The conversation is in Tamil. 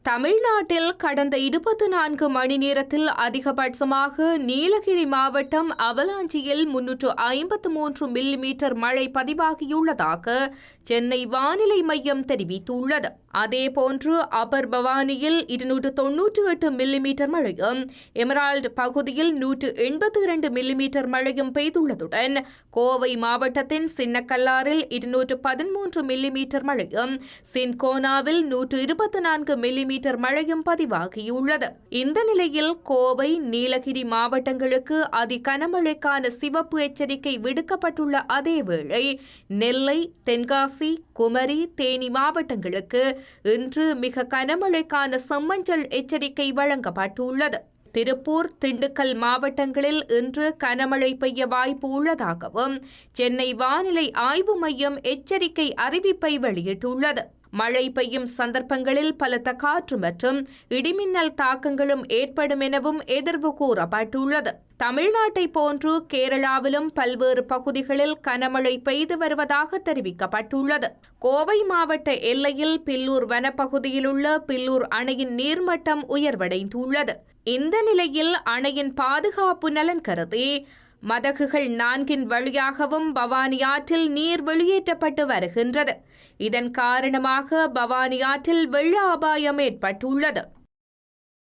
தமிழ்நாட்டில் கடந்த 24 மணி நேரத்தில் அதிகபட்சமாக நீலகிரி மாவட்டம் அவலாஞ்சியில் 353 மில்லிமீட்டர் மழை பதிவாகியுள்ளதாக சென்னை வானிலை மையம் தெரிவித்துள்ளது. அதேபோன்று அப்பர் பவானியில் 298 மில்லிமீட்டர் மழையும், எமரால்டு பகுதியில் 182 மில்லிமீட்டர் மழையும் பெய்துள்ளதுடன் கோவை மாவட்டத்தின் சின்னக்கல்லாரில் 213 மில்லிமீட்டர் மழையும், சின்கோனாவில் 124 மில்லிமீட்டர் மழையும் பதிவாகியுள்ளது. இந்த நிலையில் கோவை, நீலகிரி மாவட்டங்களுக்கு அதி கனமழைக்கான சிவப்பு எச்சரிக்கை விடுக்கப்பட்டுள்ள அதேவேளை நெல்லை, தென்காசி, குமரி, தேனி மாவட்டங்களுக்கு இன்று மிக கனமழைக்கான செம்மஞ்சள் எச்சரிக்கை வழங்கப்பட்டுள்ளது. திருப்பூர், திண்டுக்கல் மாவட்டங்களில் இன்று கனமழை பெய்ய வாய்ப்பு உள்ளதாகவும் சென்னை வானிலை ஆய்வு மையம் எச்சரிக்கை அறிவிப்பை வெளியிட்டுள்ளது. மழை பெய்யும் சந்தர்ப்பங்களில் பலத்த காற்று மற்றும் இடிமின்னல் தாக்கங்களும் ஏற்படும் எனவும் எதிர்வு கூறப்பட்டுள்ளது. தமிழ்நாட்டை போன்று கேரளாவிலும் பல்வேறு பகுதிகளில் கனமழை பெய்து வருவதாக தெரிவிக்கப்பட்டுள்ளது. கோவை மாவட்ட எல்லையில் பில்லூர் வனப்பகுதியில் உள்ள பில்லூர் அணையின் நீர்மட்டம் உயர்வடைந்துள்ளது. இந்த நிலையில் அணையின் பாதுகாப்பு நலன் கருதி மதகுகள் 4 வழியாகவும் பவானி ஆற்றில் நீர் வெளியேற்றப்பட்டு வருகின்றது. இதன் காரணமாக பவானி ஆற்றில் வெள்ள அபாயம் ஏற்பட்டுள்ளது.